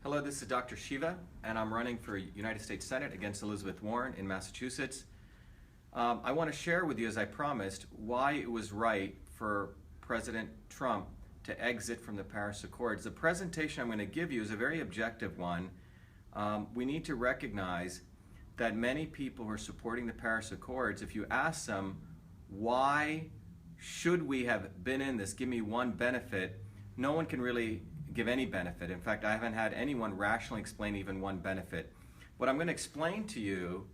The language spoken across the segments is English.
Hello, this is Dr. Shiva, and I'm running for United States Senate against Elizabeth Warren in Massachusetts. I want to share with you, as I promised, why it was right for President Trump to exit from the Paris Accords. The presentation I'm going to give you is a very objective one. We need to recognize that many people who are supporting the Paris Accords, if you ask them, why should we have been in this, give me one benefit, no one can really give any benefit. In fact, I haven't had anyone rationally explain even one benefit. What I'm going to explain to you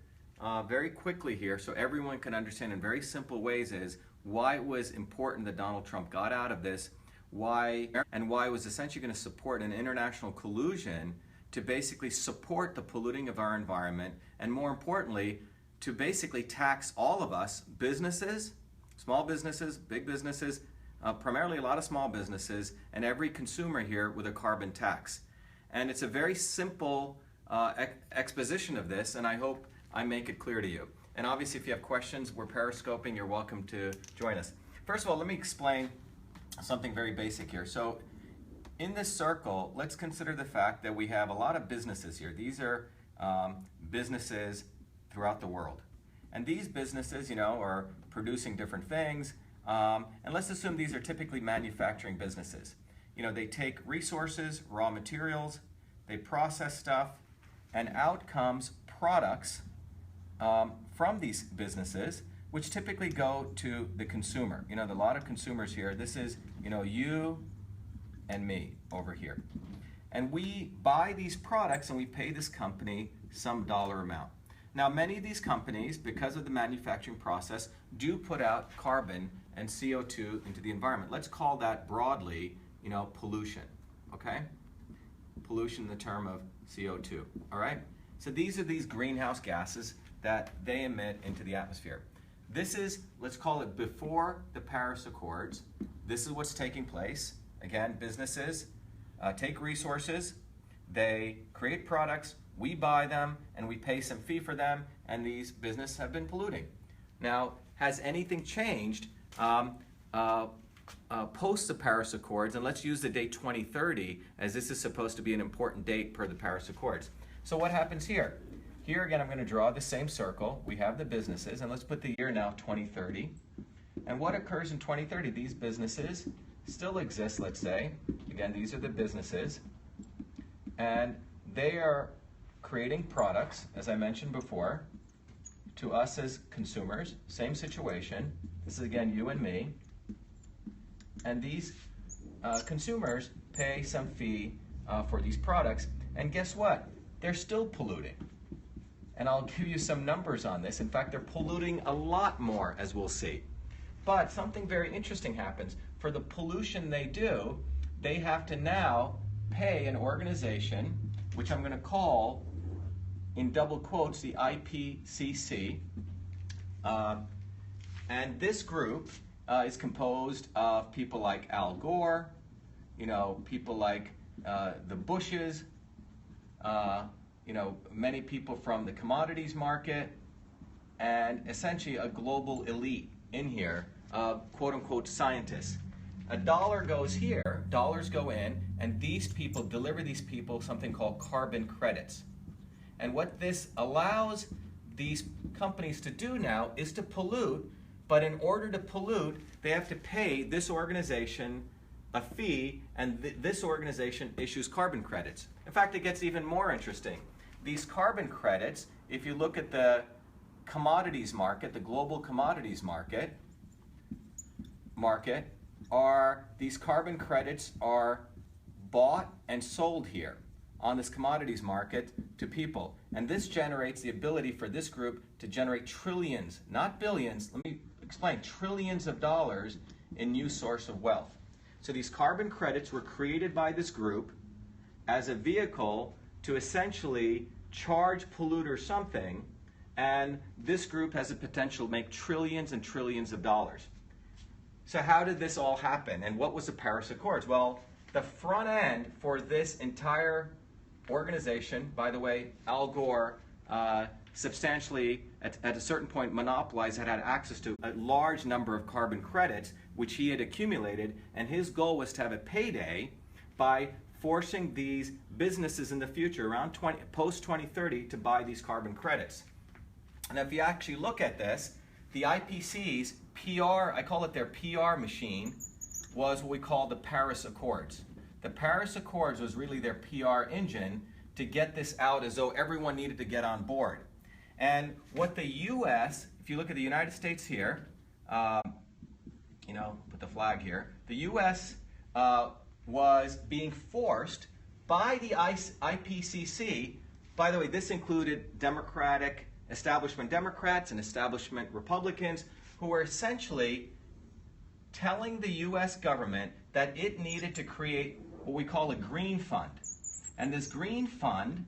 very quickly here so everyone can understand in very simple ways is why it was important that Donald Trump got out of this, why it was essentially going to support an international collusion to basically support the polluting of our environment, and more importantly, to basically tax all of us, businesses, small businesses, big businesses, primarily a lot of small businesses, and every consumer here with a carbon tax. And it's a very simple exposition of this, and I hope I make it clear to you. And obviously, if you have questions, we're periscoping, you're welcome to join us. First of all, let me explain something very basic here. So in this circle, let's consider the fact that we have a lot of businesses here. These are businesses throughout the world. And these businesses, are producing different things. And let's assume these are typically manufacturing businesses. They take resources, raw materials, they process stuff, and out comes products from these businesses, which typically go to the consumer. A lot of consumers here. This is, you and me over here. And we buy these products and we pay this company some dollar amount. Now, many of these companies, because of the manufacturing process, do put out carbon and CO2 into the environment. Let's call that broadly, pollution, okay? Pollution in the term of CO2, all right? So these are these greenhouse gases that they emit into the atmosphere. This is, let's call it before the Paris Accords. This is what's taking place. Again, businesses take resources, they create products, we buy them, and we pay some fee for them, and these businesses have been polluting. Now, has anything changed post the Paris Accords? And let's use the date 2030, as this is supposed to be an important date per the Paris Accords. So what happens here? Here again, I'm going to draw the same circle. We have the businesses, and let's put the year now 2030. And what occurs in 2030? These businesses still exist, let's say. Again, these are the businesses, and they are creating products, as I mentioned before, to us as consumers. Same situation. This is again you and me. And these consumers pay some fee for these products. And guess what? They're still polluting. And I'll give you some numbers on this. In fact, they're polluting a lot more, as we'll see. But something very interesting happens. For the pollution they do, they have to now pay an organization, which I'm going to call, in double quotes, the IPCC. And this group is composed of people like Al Gore, people like the Bushes, many people from the commodities market, and essentially a global elite in here, quote-unquote scientists. A dollar goes here, dollars go in, and these people deliver these people something called carbon credits. And what this allows these companies to do now is to pollute, but in order to pollute, they have to pay this organization a fee, and this organization issues carbon credits. In fact, it gets even more interesting. These carbon credits, if you look at the commodities market, the global commodities market, these carbon credits are bought and sold here on this commodities market to people. And this generates the ability for this group to generate trillions, not billions, let me explain, trillions of dollars in new source of wealth. So these carbon credits were created by this group as a vehicle to essentially charge polluters something, and this group has the potential to make trillions and trillions of dollars. So how did this all happen, and what was the Paris Accords? Well, the front end for this entire organization, by the way, Al Gore substantially, at a certain point, monopolized, had access to a large number of carbon credits, which he had accumulated, and his goal was to have a payday by forcing these businesses in the future, around post 2030, to buy these carbon credits. And if you actually look at this, the IPCC's PR, I call it their PR machine, was what we call the Paris Accords. The Paris Accords was really their PR engine to get this out as though everyone needed to get on board. And what the U.S., if you look at the United States here, put the flag here, the U.S. Was being forced by the IPCC. By the way, this included establishment Democrats and establishment Republicans, who were essentially telling the U.S. government that it needed to create what we call a green fund. And this green fund,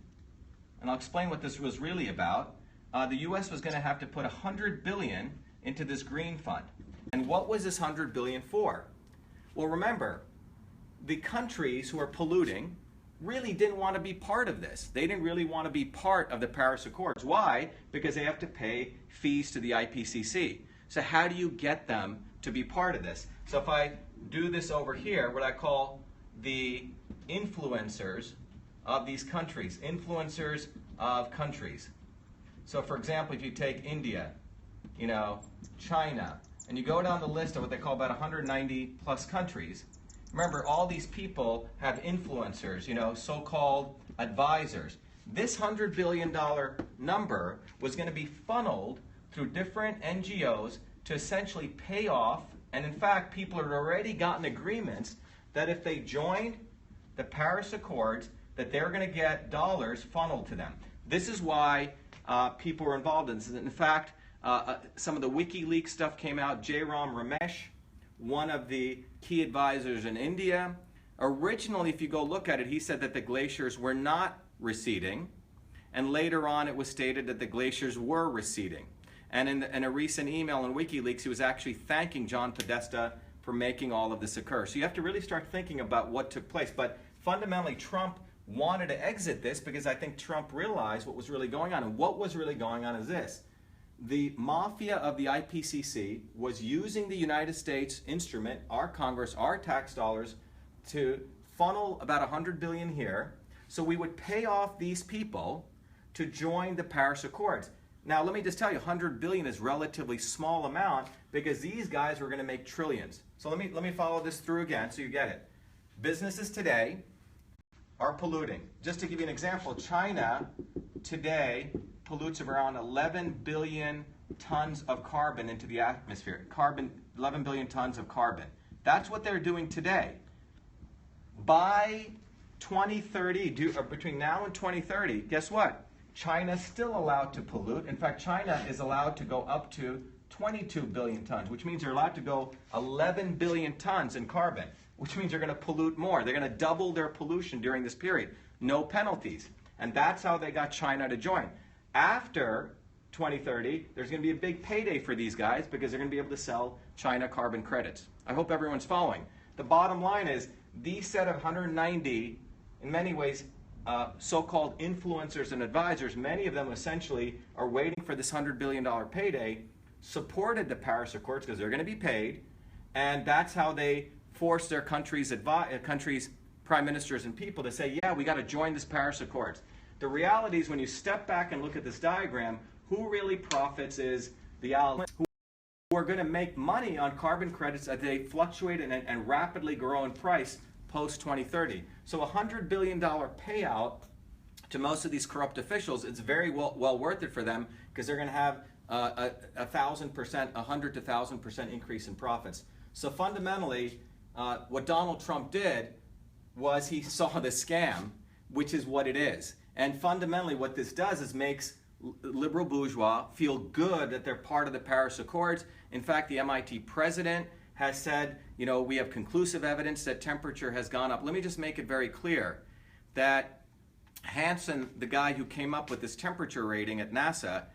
and I'll explain what this was really about, the U.S. was going to have to put $100 billion into this green fund. And what was this $100 billion for? Well, remember, the countries who are polluting really didn't want to be part of this. They didn't really want to be part of the Paris Accords. Why? Because they have to pay fees to the IPCC. So how do you get them to be part of this? So if I do this over here, what I call the influencers of these countries, influencers of countries. So for example, if you take India, China, and you go down the list of what they call about 190 plus countries, remember, all these people have influencers, so-called advisors. This $100 billion number was going to be funneled through different NGOs to essentially pay off, and in fact, people had already gotten agreements that if they joined the Paris Accords, that they're going to get dollars funneled to them. This is why people were involved in this. In fact, some of the WikiLeaks stuff came out. Jairam Ramesh, one of the key advisors in India. Originally, if you go look at it, he said that the glaciers were not receding, and later on it was stated that the glaciers were receding. And in a recent email in WikiLeaks, he was actually thanking John Podesta for making all of this occur. So you have to really start thinking about what took place. But fundamentally, Trump wanted to exit this because I think Trump realized what was really going on. And what was really going on is this. The mafia of the IPCC was using the United States instrument, our Congress, our tax dollars, to funnel about $100 billion here, so we would pay off these people to join the Paris Accords. Now, let me just tell you, $100 billion is a relatively small amount because these guys were going to make trillions. So let me follow this through again so you get it. Businesses today are polluting. Just to give you an example, China today pollutes around 11 billion tons of carbon into the atmosphere. 11 billion tons of carbon. That's what they're doing today. By 2030, or between now and 2030, guess what? China's still allowed to pollute. In fact, China is allowed to go up to 22 billion tons, which means they're allowed to go 11 billion tons in carbon, which means they're going to pollute more. They're going to double their pollution during this period. No penalties. And that's how they got China to join. After 2030, there's going to be a big payday for these guys because they're going to be able to sell China carbon credits. I hope everyone's following. The bottom line is these set of 190, in many ways, so-called influencers and advisors, many of them essentially are waiting for this $100 billion payday, supported the Paris Accords because they're going to be paid, and that's how they force their countries' prime ministers and people to say, yeah, we got to join this Paris Accords. The reality is when you step back and look at this diagram, who really profits is the who are going to make money on carbon credits as they fluctuate and rapidly grow in price post-2030. So a $100 billion payout to most of these corrupt officials, it's very well worth it for them because they're going to have a 100 to 1,000% increase in profits. So fundamentally, what Donald Trump did was he saw the scam, which is what it is. And fundamentally what this does is makes liberal bourgeois feel good that they're part of the Paris Accords. In fact, the MIT president has said, we have conclusive evidence that temperature has gone up. Let me just make it very clear that Hansen, the guy who came up with this temperature rating at NASA,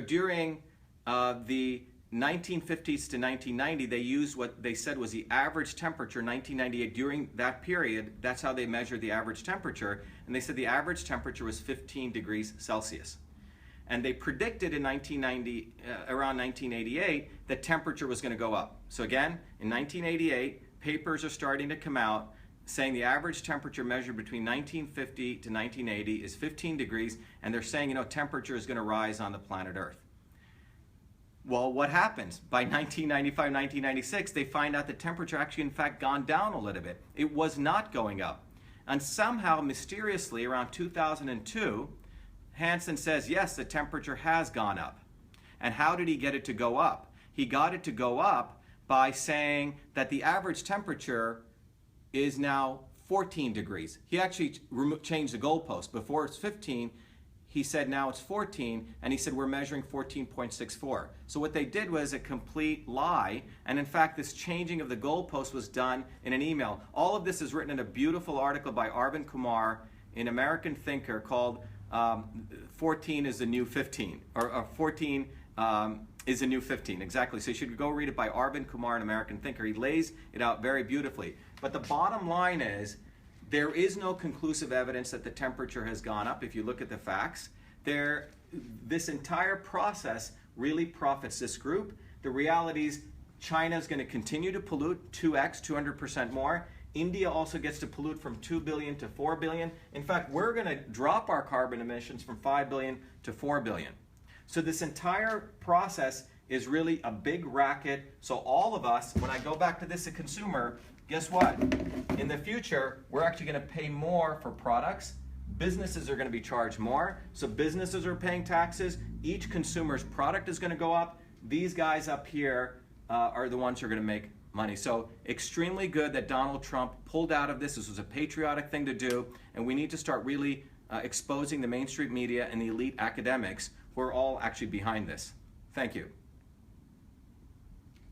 during the 1950s to 1990, they used what they said was the average temperature, 1998. During that period, that's how they measured the average temperature. And they said the average temperature was 15 degrees Celsius. And they predicted in around 1988 that temperature was going to go up. So again, in 1988, papers are starting to come out saying the average temperature measured between 1950 to 1980 is 15 degrees, and they're saying, temperature is going to rise on the planet Earth. Well, what happens? By 1995, 1996, they find out the temperature actually, in fact, gone down a little bit. It was not going up. And somehow, mysteriously, around 2002, Hansen says, yes, the temperature has gone up. And how did he get it to go up? He got it to go up by saying that the average temperature is now 14 degrees. He actually changed the goalpost. Before it's 15, he said now it's 14, and he said we're measuring 14.64. So what they did was a complete lie, and in fact this changing of the goalpost was done in an email. All of this is written in a beautiful article by Arvind Kumar in American Thinker called 14 is the new 15, or 14 is the new 15, exactly. So you should go read it by Arvind Kumar in American Thinker. He lays it out very beautifully. But the bottom line is, there is no conclusive evidence that the temperature has gone up if you look at the facts. This entire process really profits this group. The reality is China is going to continue to pollute 2x, 200% more. India also gets to pollute from 2 billion to 4 billion. In fact, we're going to drop our carbon emissions from 5 billion to 4 billion. So this entire process is really a big racket. So all of us, when I go back to this as a consumer, guess what? In the future, we're actually going to pay more for products. Businesses are going to be charged more. So businesses are paying taxes. Each consumer's product is going to go up. These guys up here are the ones who are going to make money. So extremely good that Donald Trump pulled out of this. This was a patriotic thing to do. And we need to start really exposing the mainstream media and the elite academics who are all actually behind this. Thank you.